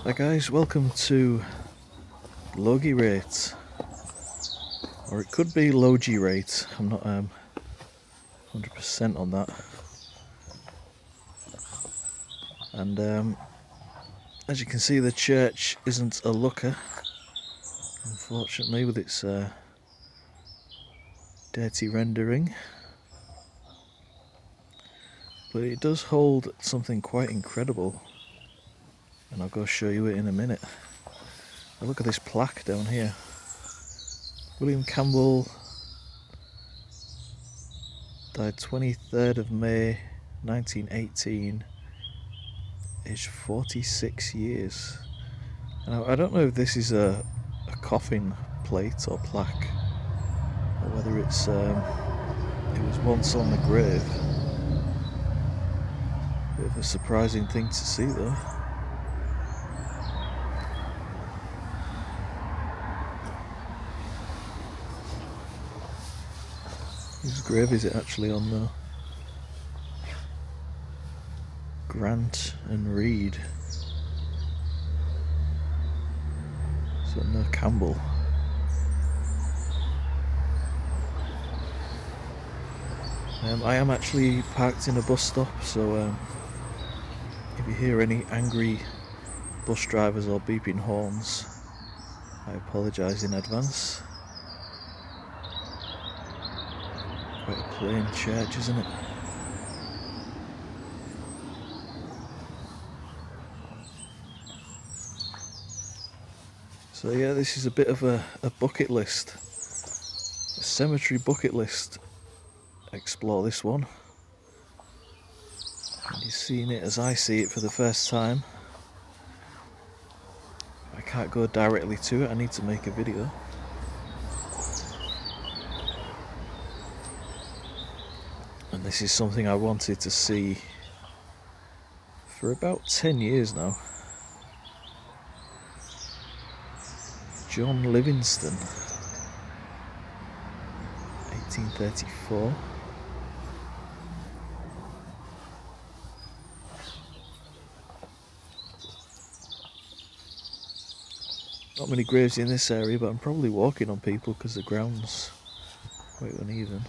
Hi guys, welcome to Logierait, or it could be Logierait. I'm not 100% on that. And as you can see, the church isn't a looker, unfortunately, with its dirty rendering. But it does hold something quite incredible, and I'll go show you it in a minute. Now look at this plaque down here. William Campbell died 23rd of May 1918, aged 46 years. Now, I don't know if this is a coffin plate or plaque, or whether it was once on the grave. Bit of a surprising thing to see though. Whose grave is it actually on though? Grant and Reed. So no Campbell. I am actually parked in a bus stop, so if you hear any angry bus drivers or beeping horns, I apologise in advance. Quite a plain church, isn't it? So yeah, this is a bit of a bucket list, a cemetery bucket list. Explore this one. And you've seen it as I see it for the first time. I can't go directly to it, I need to make a video. And this is something I wanted to see for about 10 years now. John Livingston, 1834. Not many graves in this area, but I'm probably walking on people because the ground's quite uneven.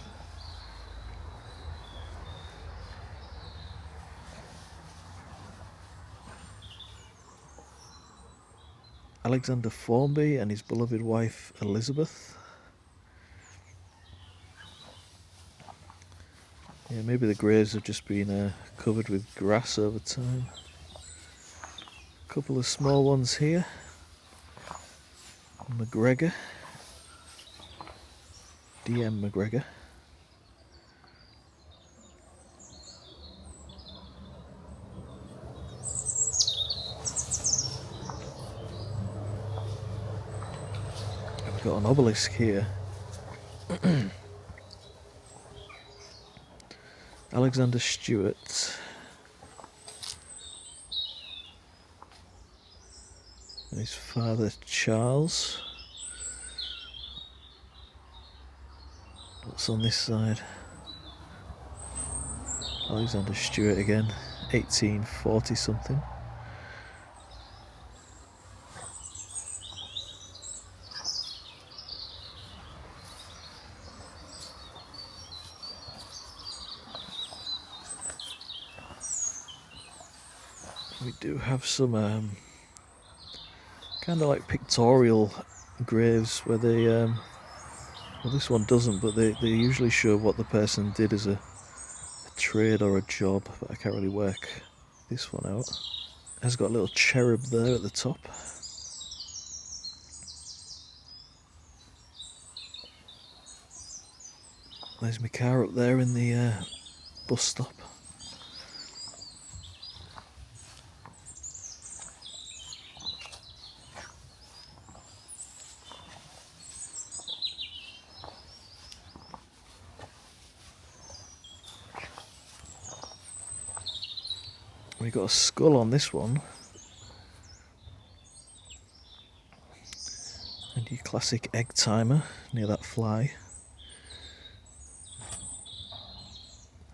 Alexander Formby and his beloved wife Elizabeth. Yeah, maybe the graves have just been covered with grass over time. A couple of small ones here. McGregor, D.M. McGregor. We've got an obelisk here. Alexander Stewart. And his father Charles. What's on this side? Alexander Stewart again, 1840 something. We do have some kind of like pictorial graves where they well, this one doesn't, but they usually show what the person did as a trade or a job, but I can't really work this one out. It has got a little cherub there at the top. There's my car up there in the bus stop. We've got a skull on this one. And your classic egg timer near that fly.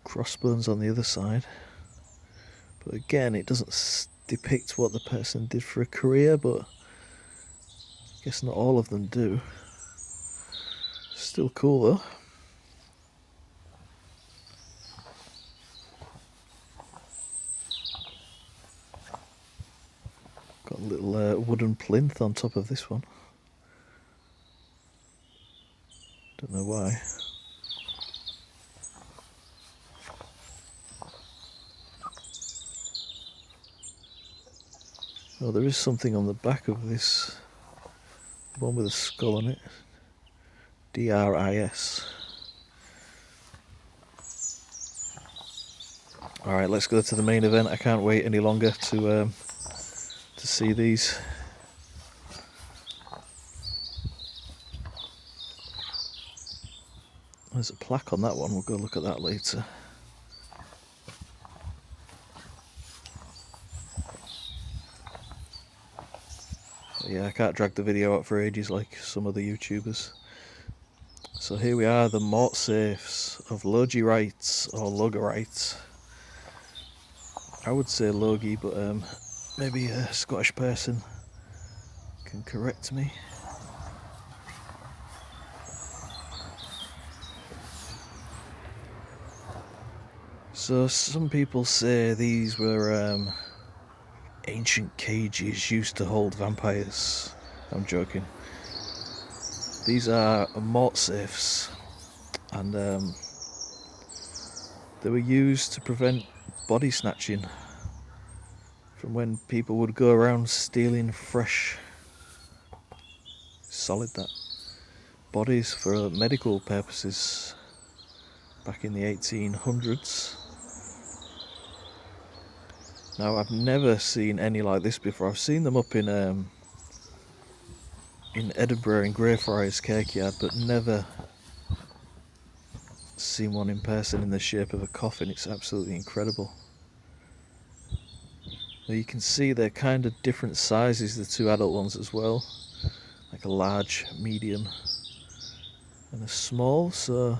Crossbones on the other side. But again, it doesn't depict what the person did for a career, but I guess not all of them do. Still cool though. Got a little wooden plinth on top of this one. Don't know why. Oh, there is something on the back of this one with a skull on it. DRIS. Alright, let's go to the main event. I can't wait any longer to see these. There's a plaque on that one, we'll go look at that later. Yeah, I can't drag the video out for ages like some other YouTubers. So here we are, the mort safes of Logierait or Logierait. I would say Logie, but maybe a Scottish person can correct me. So some people say these were ancient cages used to hold vampires. I'm joking. These are mort safes, and they were used to prevent body snatching from when people would go around stealing fresh, solid that, bodies for medical purposes back in the 1800s. Now I've never seen any like this before. I've seen them up in Edinburgh in Greyfriars Churchyard, but never seen one in person in the shape of a coffin. It's absolutely incredible. Now you can see they're kind of different sizes, the two adult ones as well, like a large, medium and a small, so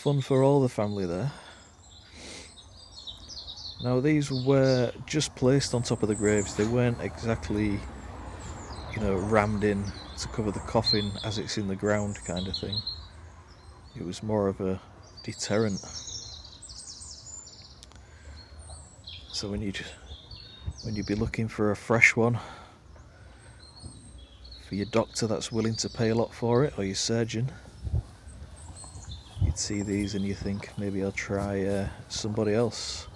fun for all the family there. Now these were just placed on top of the graves. They weren't exactly, you know, rammed in to cover the coffin as it's in the ground kind of thing. It was more of a deterrent. So when you'd be looking for a fresh one for your doctor that's willing to pay a lot for it, or your surgeon, you'd see these and you think, maybe I'll try somebody else.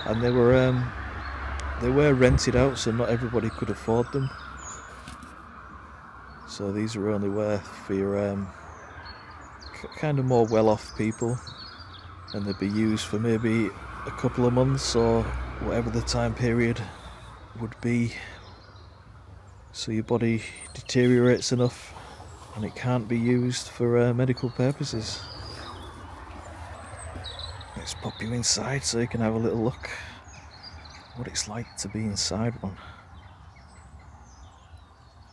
And they were rented out, so not everybody could afford them. So these are only worth for your kind of more well-off people, and they'd be used for maybe a couple of months or whatever the time period would be, so your body deteriorates enough and it can't be used for medical purposes. Let's pop you inside so you can have a little look what it's like to be inside one.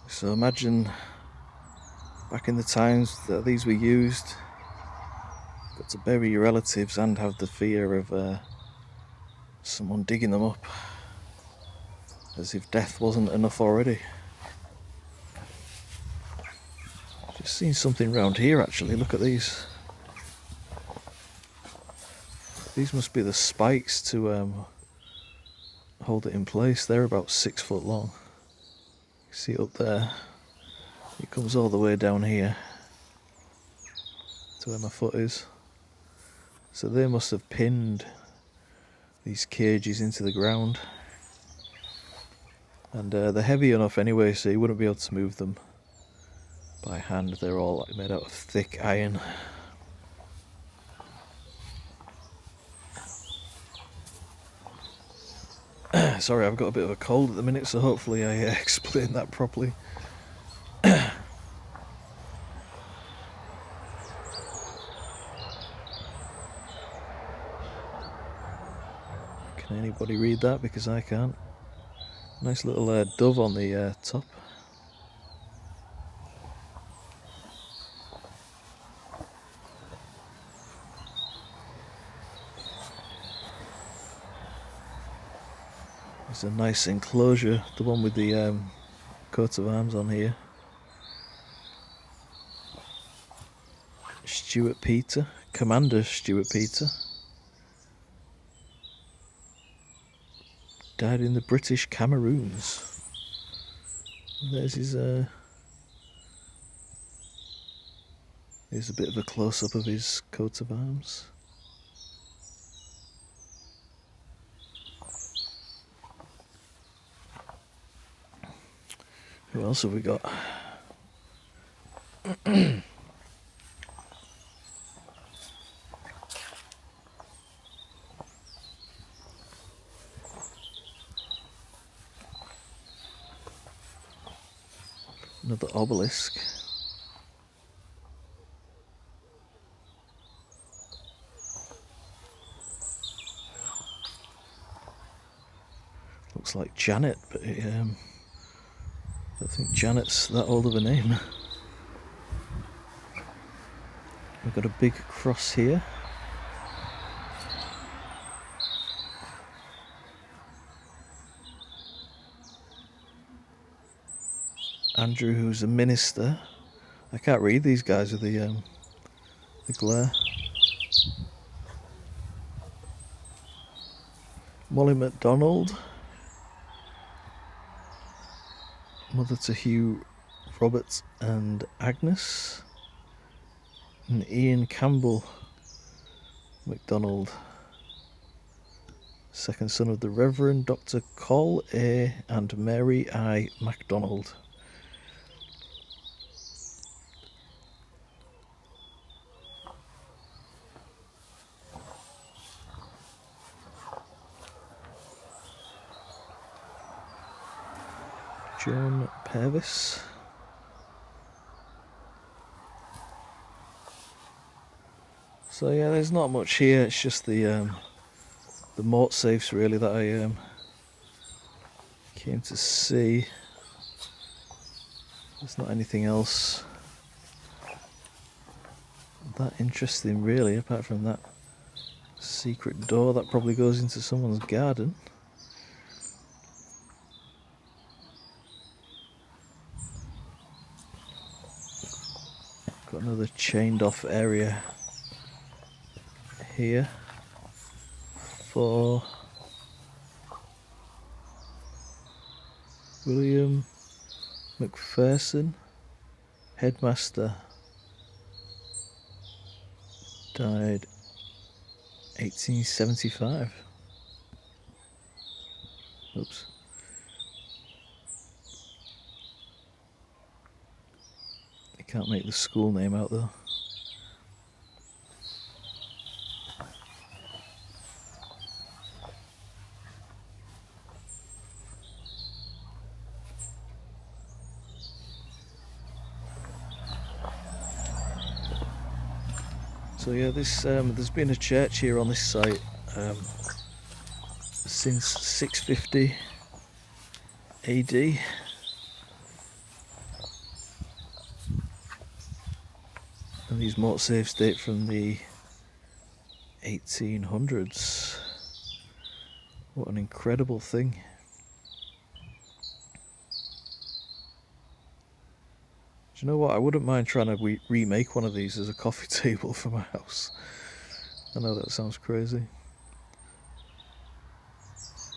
So imagine back in the times that these were used, got to bury your relatives and have the fear of someone digging them up, as if death wasn't enough already. Just seen something round here actually, look at these. These must be the spikes to hold it in place. They're about 6 foot long. You see it up there? It comes all the way down here to where my foot is. So they must have pinned these cages into the ground. And they're heavy enough anyway, so you wouldn't be able to move them by hand. They're all like made out of thick iron. Sorry, I've got a bit of a cold at the minute, so hopefully I explained that properly. Can anybody read that? Because I can't. Nice little dove on the top. It's a nice enclosure, the one with the coat of arms on here. Stuart Peter, Commander Stuart Peter. Died in the British Cameroons. There's his here's a bit of a close-up of his coat of arms. Who else have we got? Another obelisk. Looks like Janet, but I don't think Janet's that old of a name. We've got a big cross here. Andrew, who's a minister. I can't read these guys with the glare. Molly MacDonald, mother to Hugh, Robert and Agnes, and Ian Campbell MacDonald, second son of the Reverend Dr. Col A. and Mary I. MacDonald. John Purvis. So yeah, there's not much here. It's just the mort safes really that I came to see. There's not anything else that interesting really, apart from that secret door that probably goes into someone's garden. Got another chained off area here for William McPherson, headmaster, died 1875. Oops. I can't make the school name out though. So yeah, this there's been a church here on this site since 650 AD. And these mort safes date from the 1800s. What an incredible thing. Do you know what? I wouldn't mind trying to remake one of these as a coffee table for my house. I know that sounds crazy.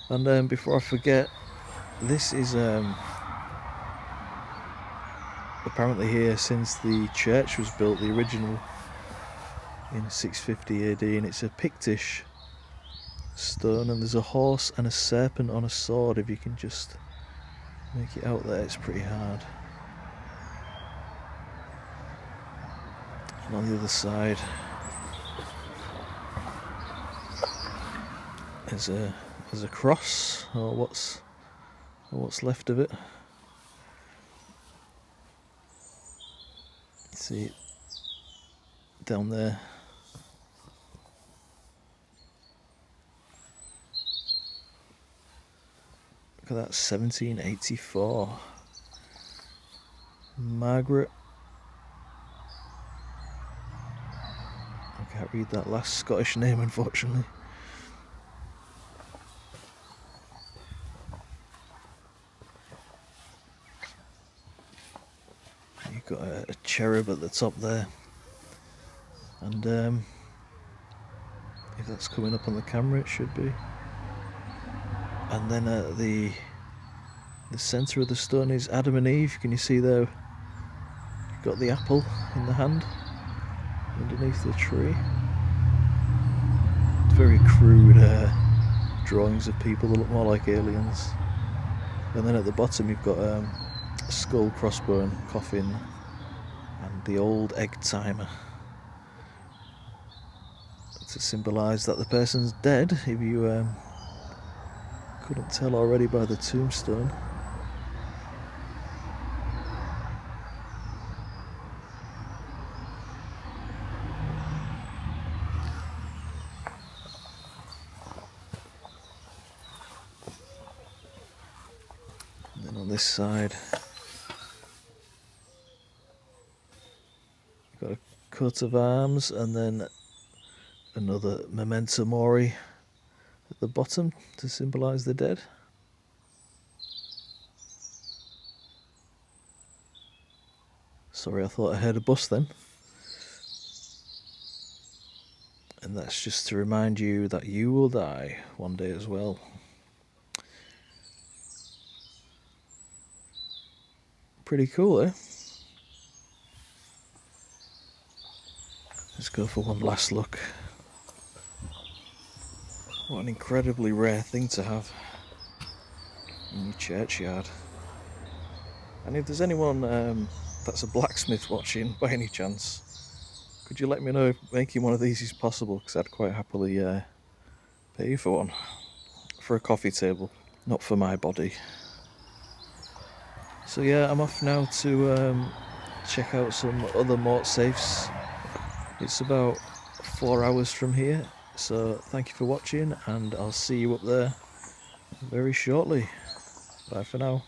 And before I forget, this is apparently here since the church was built, the original in 650 AD, and it's a Pictish stone, and there's a horse and a serpent on a sword. If you can just make it out there, it's pretty hard. And on the other side there's a cross, or what's left of it. See it down there. Look at that, 1784. Margaret. I can't read that last Scottish name, unfortunately. cherub at the top there, and if that's coming up on the camera, it should be. And then at the centre of the stone is Adam and Eve. Can you see there? You've got the apple in the hand underneath the tree. It's very crude drawings of people that look more like aliens. And then at the bottom you've got a skull, crossbone, coffin, and the old egg timer to symbolise that the person's dead, if you couldn't tell already by the tombstone. And then on this side you've got a coat of arms and then another memento mori at the bottom to symbolise the dead. Sorry, I thought I heard a bus then. And that's just to remind you that you will die one day as well. Pretty cool, eh? Let's go for one last look. What an incredibly rare thing to have in your churchyard. And if there's anyone that's a blacksmith watching by any chance, could you let me know if making one of these is possible, because I'd quite happily pay you for one. For a coffee table, not for my body. So yeah, I'm off now to check out some other mort safes. It's about 4 hours from here. So thank you for watching, and I'll see you up there very shortly. Bye for now.